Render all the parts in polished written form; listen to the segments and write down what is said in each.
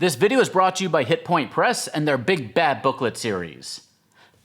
This video is brought to you by Hit Point Press and their Big Bad Booklet series.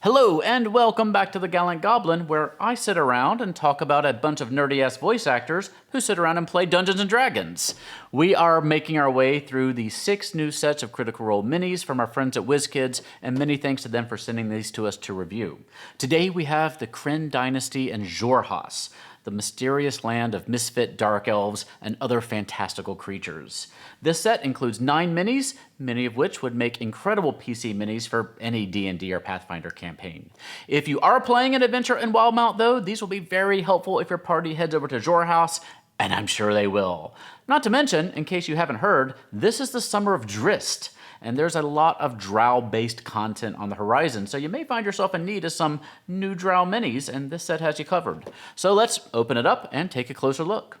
Hello and welcome back to The Gallant Goblin, where I sit around and talk about a bunch of nerdy-ass voice actors who sit around and play Dungeons & Dragons. We are making our way through the 6 new sets of Critical Role minis from our friends at WizKids, and many thanks to them for sending these to us to review. Today we have the Krynn Dynasty and Xhorhas, the mysterious land of misfit dark elves and other fantastical creatures. This set includes 9 minis, many of which would make incredible PC minis for any D&D or Pathfinder campaign. If you are playing an adventure in Wildemount though, these will be very helpful if your party heads over to Xhorhas, and I'm sure they will. Not to mention, in case you haven't heard, this is the summer of Drizzt, and there's a lot of Drow-based content on the horizon, so you may find yourself in need of some new Drow minis, and this set has you covered. So let's open it up and take a closer look.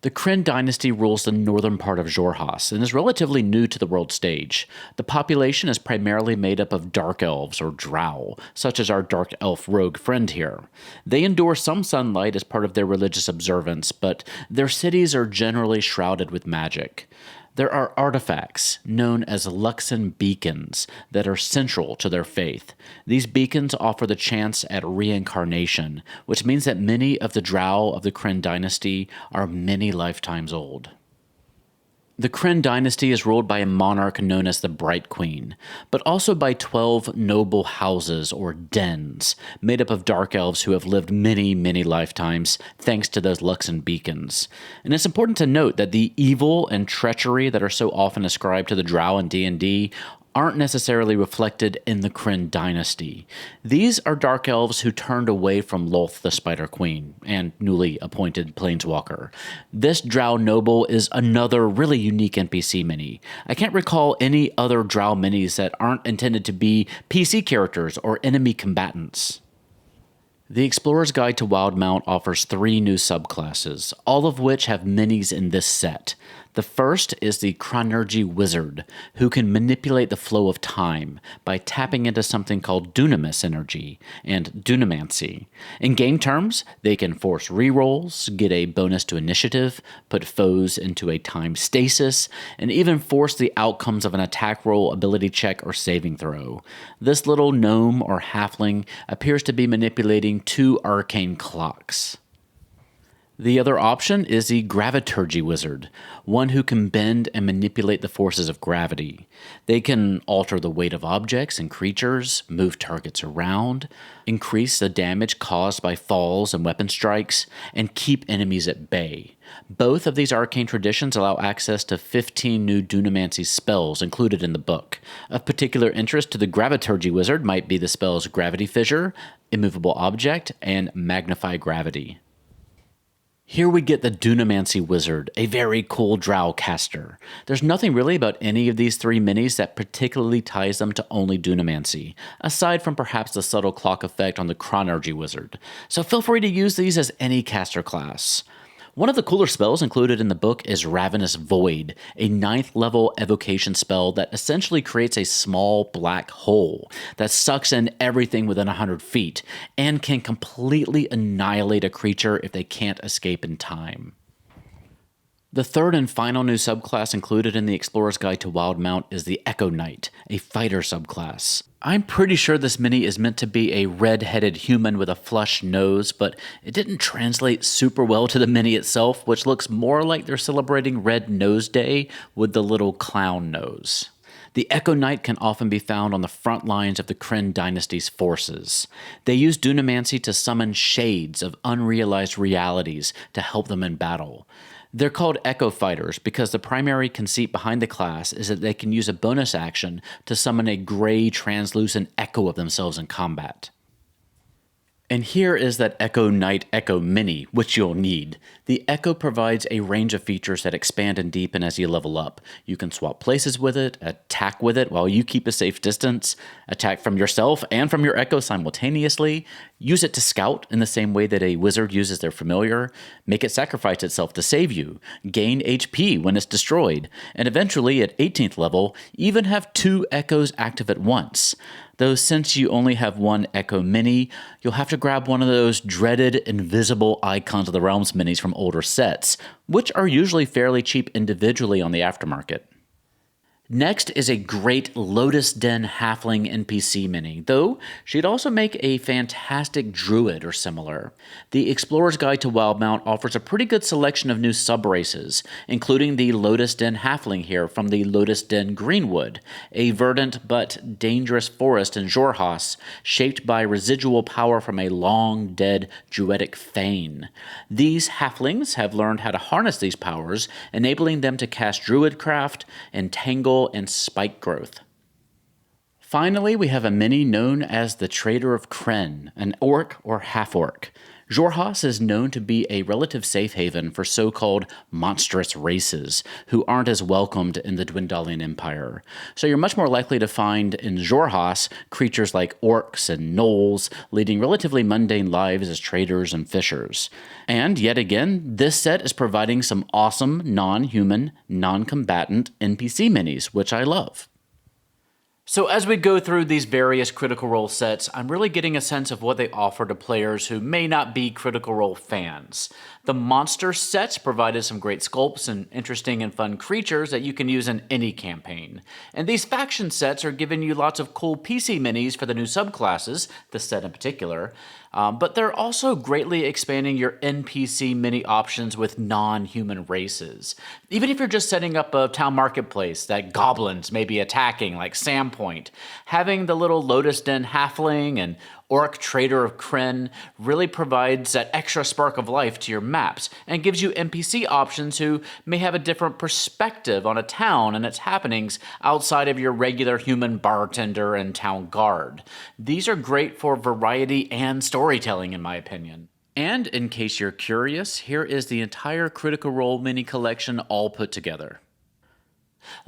The Krynn Dynasty rules the northern part of Xhorhas and is relatively new to the world stage. The population is primarily made up of dark elves, or drow, such as our dark elf rogue friend here. They endure some sunlight as part of their religious observance, but their cities are generally shrouded with magic. There are artifacts, known as Luxan beacons, that are central to their faith. These beacons offer the chance at reincarnation, which means that many of the drow of the Krynn Dynasty are many lifetimes old. The Krynn Dynasty is ruled by a monarch known as the Bright Queen, but also by 12 noble houses, or dens, made up of dark elves who have lived many, many lifetimes thanks to those Luxan beacons. And it's important to note that the evil and treachery that are so often ascribed to the drow in D&D aren't necessarily reflected in the Krynn Dynasty. These are dark elves who turned away from Lolth the Spider Queen and newly appointed Planeswalker. This drow noble is another really unique NPC mini. I can't recall any other drow minis that aren't intended to be PC characters or enemy combatants. The Explorer's Guide to Wildemount offers 3 new subclasses, all of which have minis in this set. The first is the Chronergy Wizard, who can manipulate the flow of time by tapping into something called Dunamis energy and Dunamancy. In game terms, they can force rerolls, get a bonus to initiative, put foes into a time stasis, and even force the outcomes of an attack roll, ability check, or saving throw. This little gnome or halfling appears to be manipulating 2 arcane clocks. The other option is the Graviturgy Wizard, one who can bend and manipulate the forces of gravity. They can alter the weight of objects and creatures, move targets around, increase the damage caused by falls and weapon strikes, and keep enemies at bay. Both of these arcane traditions allow access to 15 new Dunamancy spells included in the book. Of particular interest to the Graviturgy Wizard might be the spells Gravity Fissure, Immovable Object, and Magnify Gravity. Here we get the Dunamancy Wizard, a very cool drow caster. There's nothing really about any of these 3 minis that particularly ties them to only Dunamancy, aside from perhaps the subtle clock effect on the Chronergy Wizard, so feel free to use these as any caster class. One of the cooler spells included in the book is Ravenous Void, a 9th level evocation spell that essentially creates a small black hole that sucks in everything within 100 feet and can completely annihilate a creature if they can't escape in time. The third and final new subclass included in the Explorer's Guide to Wildemount is the Echo Knight, a fighter subclass. I'm pretty sure this mini is meant to be a red-headed human with a flush nose, but it didn't translate super well to the mini itself, which looks more like they're celebrating Red Nose Day with the little clown nose. The Echo Knight can often be found on the front lines of the Krynn Dynasty's forces. They use Dunamancy to summon shades of unrealized realities to help them in battle. They're called Echo Fighters because the primary conceit behind the class is that they can use a bonus action to summon a gray, translucent echo of themselves in combat. And here is that Echo Knight Echo Mini, which you'll need. The Echo provides a range of features that expand and deepen as you level up. You can swap places with it, attack with it while you keep a safe distance, attack from yourself and from your Echo simultaneously, use it to scout in the same way that a wizard uses their familiar, make it sacrifice itself to save you, gain HP when it's destroyed, and eventually at 18th level, even have 2 Echoes active at once. Though since you only have 1 Echo Mini, you'll have to grab one of those dreaded Invisible Icons of the Realms minis from older sets, which are usually fairly cheap individually on the aftermarket. Next is a great Lotus Den Halfling NPC mini, though she'd also make a fantastic druid or similar. The Explorer's Guide to Wildmount offers a pretty good selection of new subraces, including the Lotus Den Halfling here from the Lotus Den Greenwood, a verdant but dangerous forest in Xhorhas, shaped by residual power from a long-dead druidic fane. These halflings have learned how to harness these powers, enabling them to cast druidcraft, entangle, and spike growth. Finally, we have a mini known as the Trader of Krynn, an orc or half-orc. Xhorhas is known to be a relative safe haven for so-called monstrous races who aren't as welcomed in the Dwendalian Empire. So you're much more likely to find in Xhorhas creatures like orcs and gnolls leading relatively mundane lives as traders and fishers. And yet again, this set is providing some awesome non-human, non-combatant NPC minis, which I love. So as we go through these various Critical Role sets, I'm really getting a sense of what they offer to players who may not be Critical Role fans. The monster sets provided some great sculpts and interesting and fun creatures that you can use in any campaign. And these faction sets are giving you lots of cool PC minis for the new subclasses, this set in particular. But they're also greatly expanding your NPC mini options with non-human races. Even if you're just setting up a town marketplace that goblins may be attacking, like Sandpoint, having the little Lotus Den Halfling and Orc Trader of Krynn really provides that extra spark of life to your maps and gives you NPC options who may have a different perspective on a town and its happenings outside of your regular human bartender and town guard. These are great for variety and storytelling, in my opinion. And in case you're curious, here is the entire Critical Role mini collection all put together.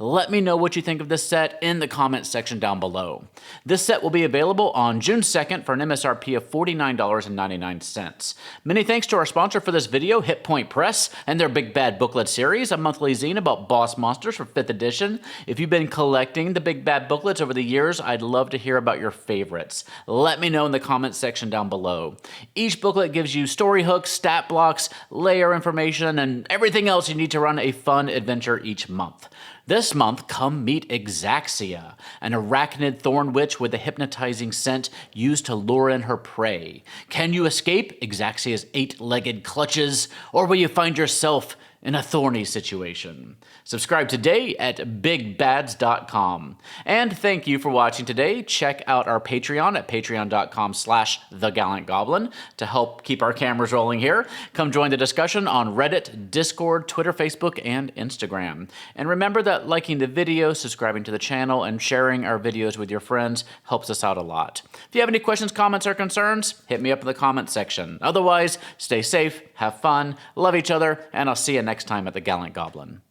Let me know what you think of this set in the comments section down below. This set will be available on June 2nd for an MSRP of $49.99. Many thanks to our sponsor for this video, Hit Point Press, and their Big Bad Booklet series, a monthly zine about boss monsters for 5th edition. If you've been collecting the Big Bad Booklets over the years, I'd love to hear about your favorites. Let me know in the comments section down below. Each booklet gives you story hooks, stat blocks, layer information, and everything else you need to run a fun adventure each month. This month, come meet Exaxia, an arachnid thorn witch with a hypnotizing scent used to lure in her prey. Can you escape Exaxia's 8-legged clutches, or will you find yourself in a thorny situation? Subscribe today at bigbads.com. And thank you for watching today. Check out our Patreon at patreon.com/thegallantgoblin to help keep our cameras rolling here. Come join the discussion on Reddit, Discord, Twitter, Facebook, and Instagram. And remember that liking the video, subscribing to the channel, and sharing our videos with your friends helps us out a lot. If you have any questions, comments, or concerns, hit me up in the comments section. Otherwise, stay safe, have fun, love each other, and I'll see you next time at the Gallant Goblin.